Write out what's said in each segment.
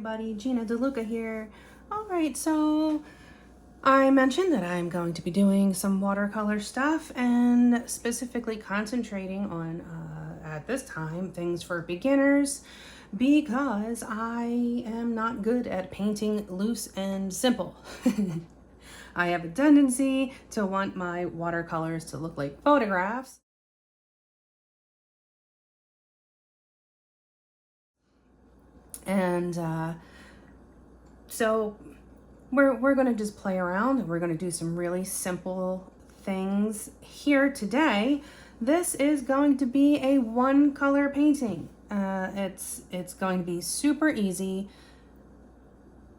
everybody, Gina DeLuca here. Alright, so I mentioned that I'm going to be doing some watercolor stuff and specifically concentrating on, at this time, things for beginners because I am not good at painting loose and simple. I have a tendency to want my watercolors to look like photographs. And so we're going to just play around and we're going to do some really simple things here today. This is going to be a one color painting. It's going to be super easy.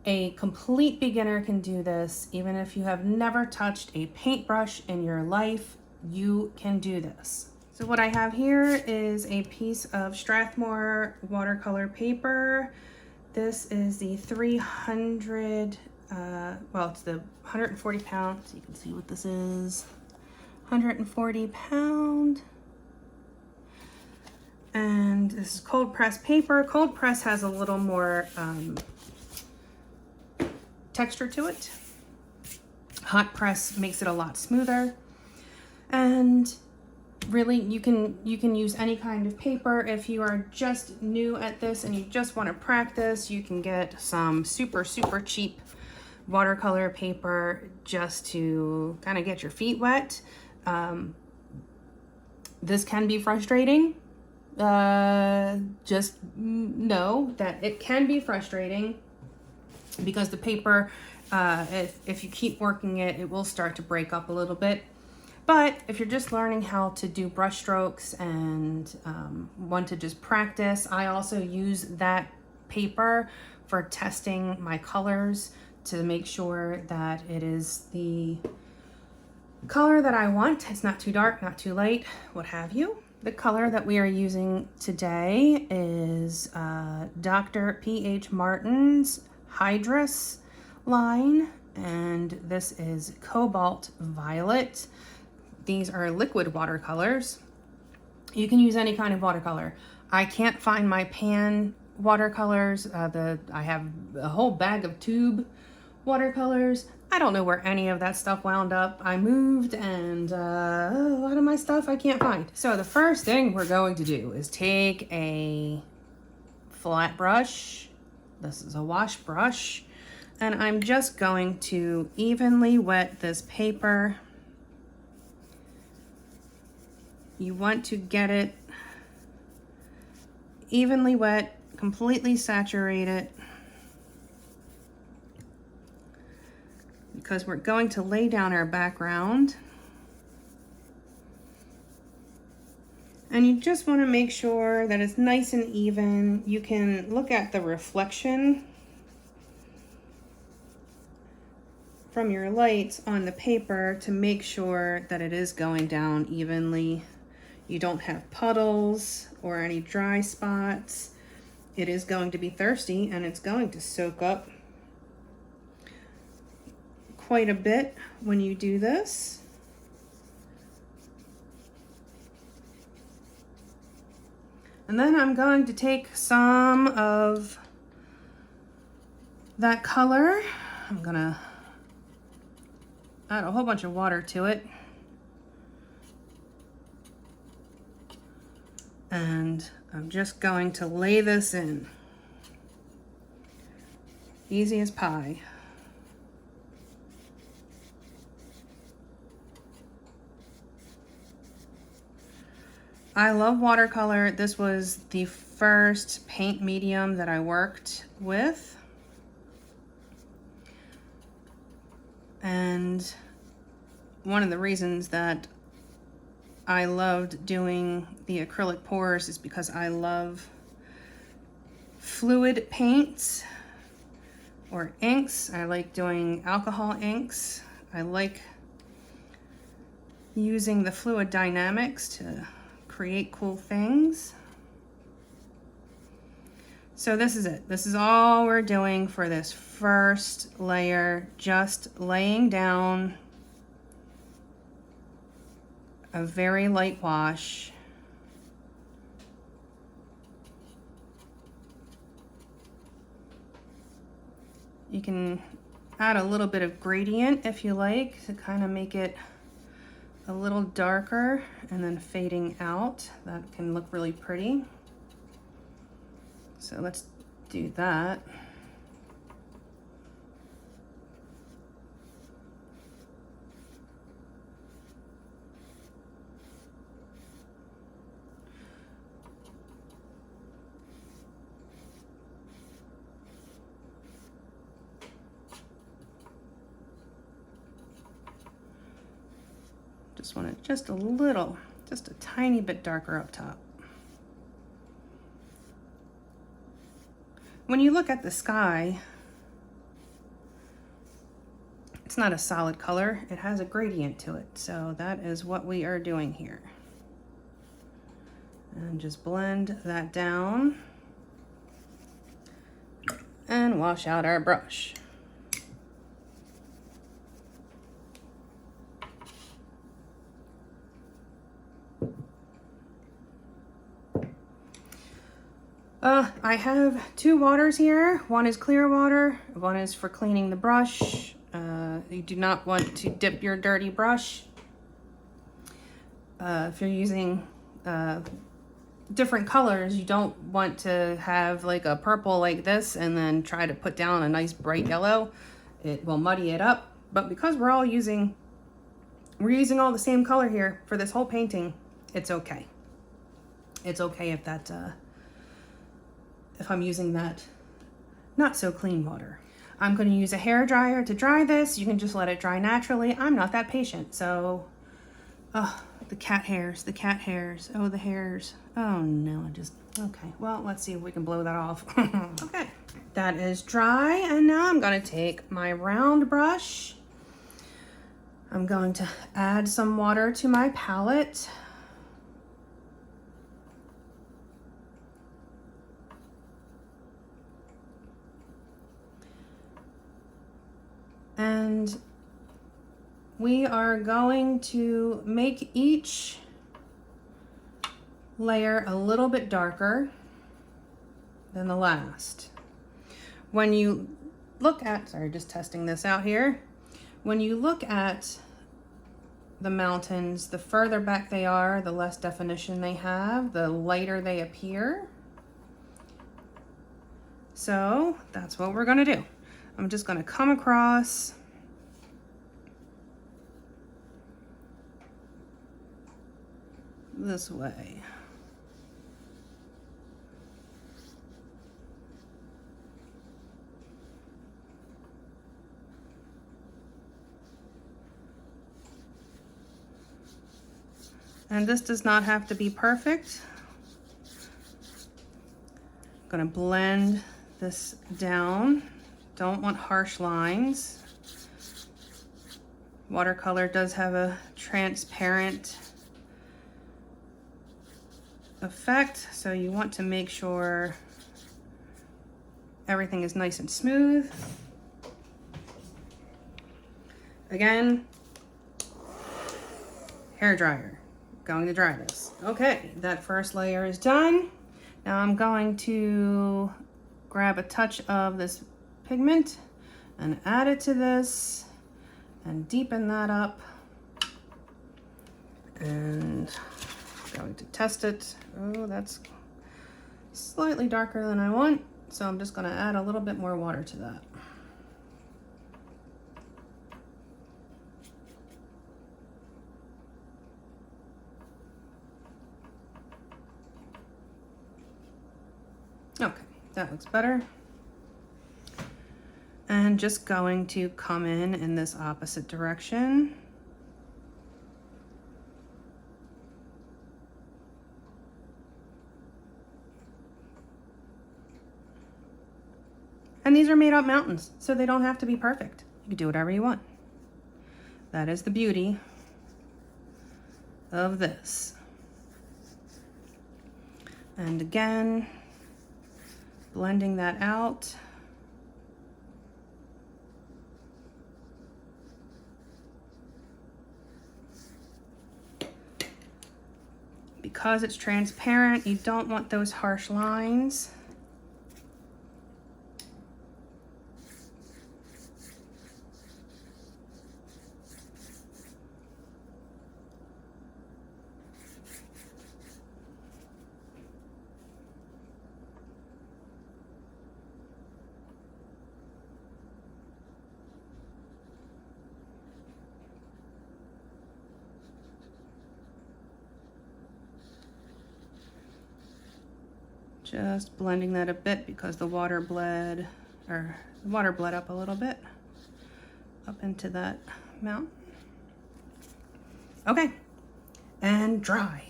A complete beginner can do this. Even if you have never touched a paintbrush in your life, you can do this. So what I have here is a piece of Strathmore watercolor paper. This is the 300, well, it's the 140 pound, so you can see what this is. 140 pound. And this is cold press paper. Cold press has a little more texture to it. Hot press makes it a lot smoother. And really, you can use any kind of paper. If you are just new at this and you just want to practice, you can get some super cheap watercolor paper just to kind of get your feet wet. This can be frustrating. Just know that it can be frustrating because the paper, if you keep working it, it will start to break up a little bit. But if you're just learning how to do brush strokes and want to just practice, I also use that paper for testing my colors to make sure that it is the color that I want. It's not too dark, not too light, what have you. The color that we are using today is Dr. P.H. Martin's Hydrus line, and this is Cobalt Violet. These are liquid watercolors. You can use any kind of watercolor. I can't find my pan watercolors. I have a whole bag of tube watercolors. I don't know where any of that stuff wound up. I moved and a lot of my stuff I can't find. So the first thing we're going to do is take a flat brush. This is a wash brush. And I'm just going to evenly wet this paper. You want to get it evenly wet, completely saturate it, because we're going to lay down our background. And you just want to make sure that it's nice and even. You can look at the reflection from your lights on the paper to make sure that it is going down evenly. You don't have puddles or any dry spots. It is going to be thirsty and it's going to soak up quite a bit when you do this. And then I'm going to take some of that color. I'm gonna add a whole bunch of water to it. And I'm just going to lay this in. Easy as pie. I love watercolor. This was the first paint medium that I worked with. And one of the reasons that I loved doing the acrylic pours is because I love fluid paints or inks. I like doing alcohol inks. I like using the fluid dynamics to create cool things. So this is it. This is all we're doing for this first layer, just laying down a very light wash. You can add a little bit of gradient if you like to kind of make it a little darker and then fading out. That can look really pretty. So let's do that. Just want it just a little, just a tiny bit darker up top. When you look at the sky, it's not a solid color, it has a gradient to it. So that is what we are doing here. And just blend that down and wash out our brush. I have two waters here. One is clear water, one is for cleaning the brush. You do not want to dip your dirty brush. If you're using different colors, you don't want to have like a purple like this and then try to put down a nice bright yellow. It will muddy it up. But because we're using all the same color here for this whole painting, it's okay. It's okay if that if I'm using that not so clean water. I'm going to use a hair dryer to dry this. You can just let it dry naturally. I'm not that patient, so the cat hairs, oh, the hairs. Oh no, okay, well, let's see if we can blow that off. Okay, that is dry, and now I'm going to take my round brush. I'm going to add some water to my palette. And we are going to make each layer a little bit darker than the last. When you look at, sorry, just testing this out here. When you look at the mountains, the further back they are, the less definition they have, the lighter they appear. So that's what we're gonna do. I'm just going to come across this way. And this does not have to be perfect. I'm going to blend this down. Don't want harsh lines. Watercolor does have a transparent effect, so you want to make sure everything is nice and smooth. Again, hair dryer. Going to dry this. Okay, that first layer is done. Now I'm going to grab a touch of this pigment and add it to this and deepen that up, and going to test it. Oh, that's slightly darker than I want, so I'm just going to add a little bit more water to that. Okay, that looks better. And just going to come in this opposite direction. And these are made up mountains, so they don't have to be perfect. You can do whatever you want. That is the beauty of this. And again, blending that out. Because it's transparent, you don't want those harsh lines. Just blending that a bit because the water bled up a little bit up into that mountain. Okay, and dry.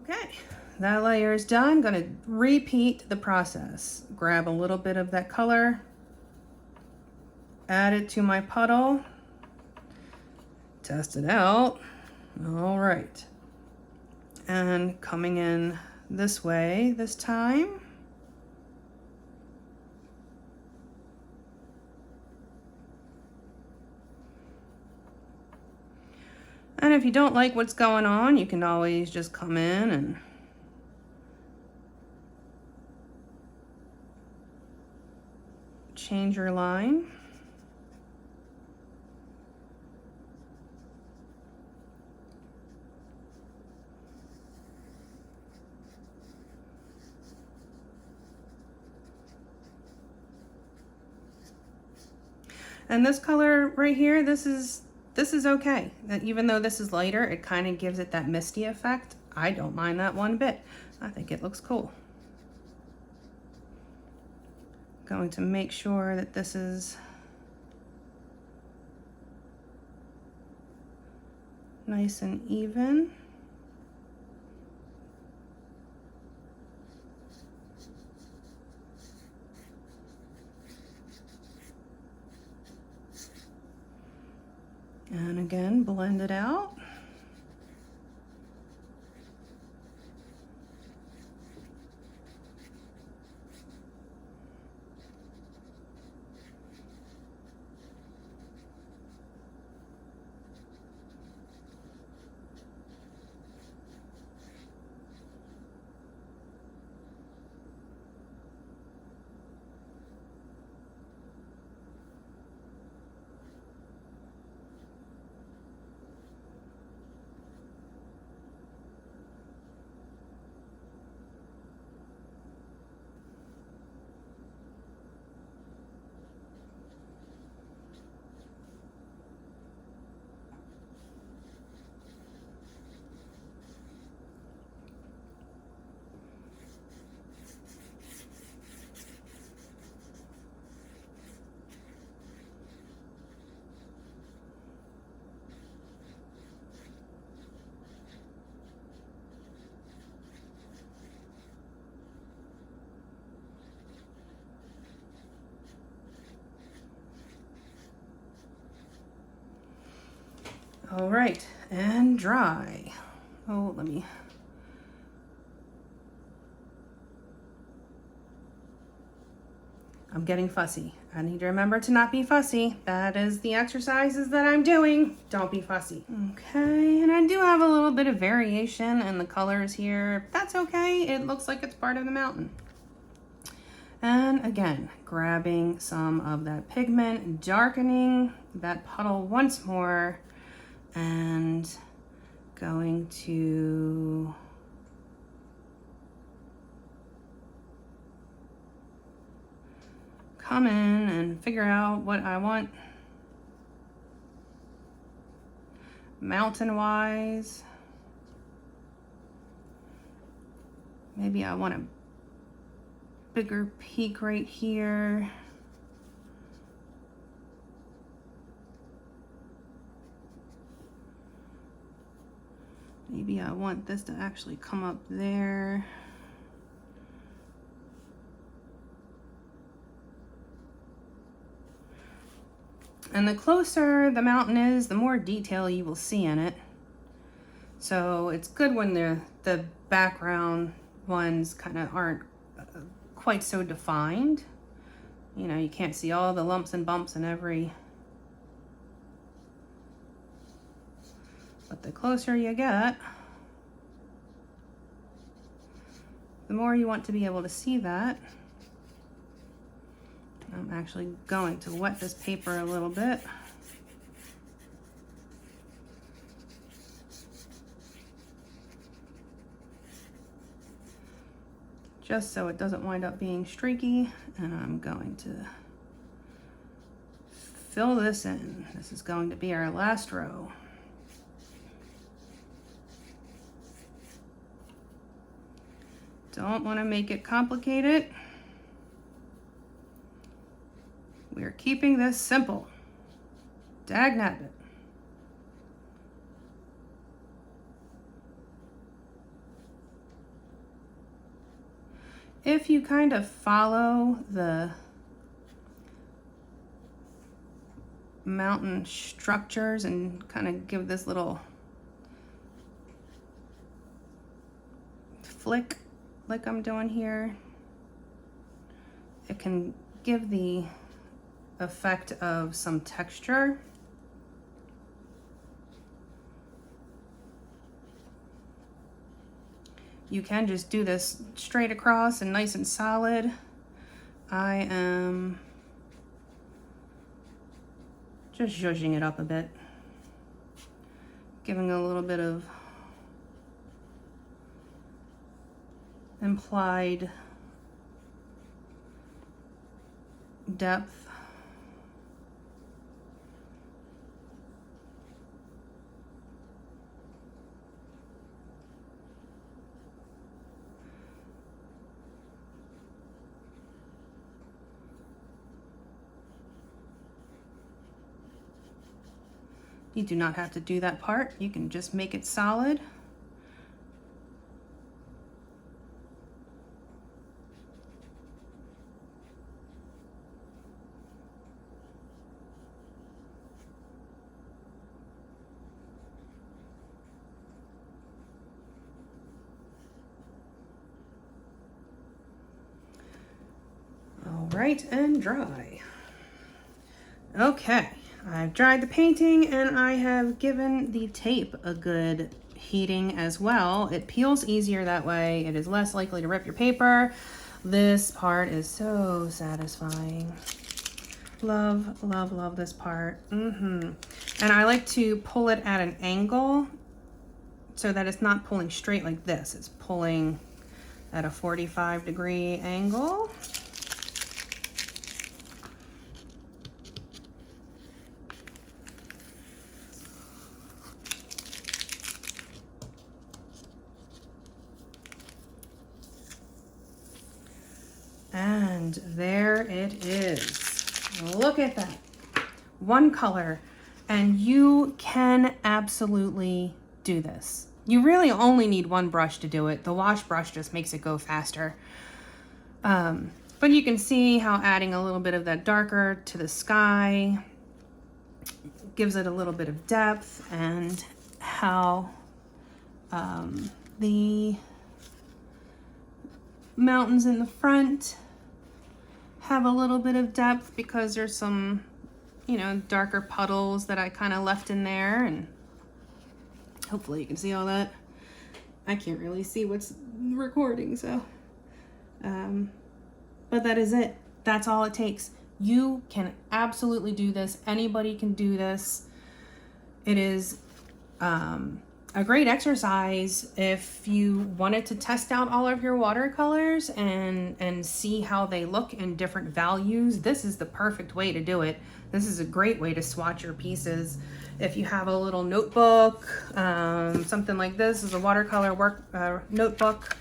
Okay, that layer is done. I'm gonna repeat the process. Grab a little bit of that color, add it to my puddle, test it out. All right, and coming in this way this time. And if you don't like what's going on, you can always just come in and change your line. And this color right here, this is okay. Even though this is lighter, it kind of gives it that misty effect. I don't mind that one bit. I think it looks cool. Going to make sure that this is nice and even. And again, blend it out. All right, and dry. Oh, I'm getting fussy. I need to remember to not be fussy. That is the exercises that I'm doing. Don't be fussy. Okay, and I do have a little bit of variation in the colors here. That's okay. It looks like it's part of the mountain. And again, grabbing some of that pigment, darkening that puddle once more, and going to come in and figure out what I want mountain wise. Maybe I want a bigger peak right here. Maybe I want this to actually come up there. And the closer the mountain is, the more detail you will see in it. So it's good when the background ones kind of aren't quite so defined. You know, you can't see all the lumps and bumps in every. But the closer you get, the more you want to be able to see that. I'm actually going to wet this paper a little bit. Just so it doesn't wind up being streaky, and I'm going to fill this in. This is going to be our last row. Don't want to make it complicated. We're keeping this simple. Dagnabbit. If you kind of follow the mountain structures and kind of give this little flick like I'm doing here, it can give the effect of some texture. You can just do this straight across and nice and solid. I am just zhuzhing it up a bit, giving a little bit of implied depth. You do not have to do that part. You can just make it solid. All right, and dry. Okay. I've dried the painting and I have given the tape a good heating as well. It peels easier that way. It is less likely to rip your paper. This part is so satisfying. Love, love, love this part. And I like to pull it at an angle so that it's not pulling straight like this. It's pulling at a 45-degree angle. And there it is. Look at that. One color. And you can absolutely do this. You really only need one brush to do it. The wash brush just makes it go faster. But you can see how adding a little bit of that darker to the sky gives it a little bit of depth, and how the mountains in the front have a little bit of depth because there's some, you know, darker puddles that I kind of left in there, and hopefully you can see all that. I can't really see what's recording, so but that is it. That's all it takes. You can absolutely do this. Anybody can do this. It is a great exercise if you wanted to test out all of your watercolors and see how they look in different values. This is the perfect way to do it. This is a great way to swatch your pieces. If you have a little notebook, something like this is a watercolor work notebook,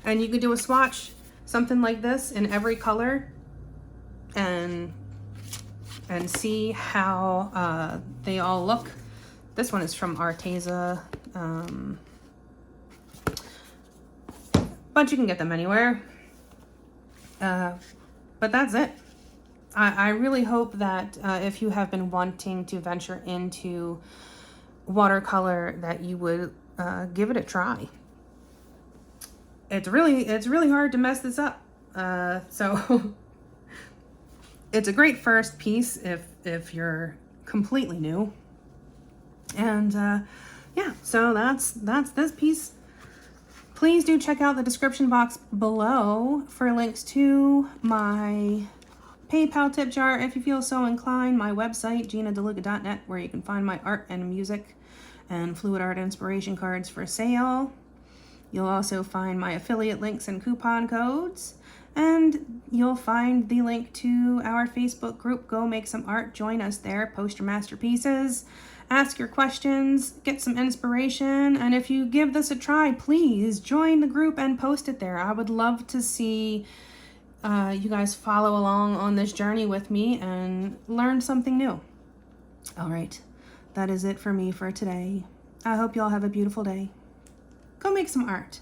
and you could do a swatch, something like this in every color, and see how they all look. This one is from Arteza, but you can get them anywhere. But that's it. I really hope that if you have been wanting to venture into watercolor, that you would give it a try. It's really hard to mess this up. So it's a great first piece if you're completely new. And yeah, so that's this piece. Please do check out the description box below for links to my PayPal tip jar if you feel so inclined, my website, GinaDeLuca.net, where you can find my art and music and fluid art inspiration cards for sale. You'll also find my affiliate links and coupon codes. And you'll find the link to our Facebook group. Go make some art, join us there, post your masterpieces, ask your questions, get some inspiration. And if you give this a try, please join the group and post it there. I would love to see you guys follow along on this journey with me and learn something new. All right, that is it for me for today. I hope y'all have a beautiful day. Go make some art.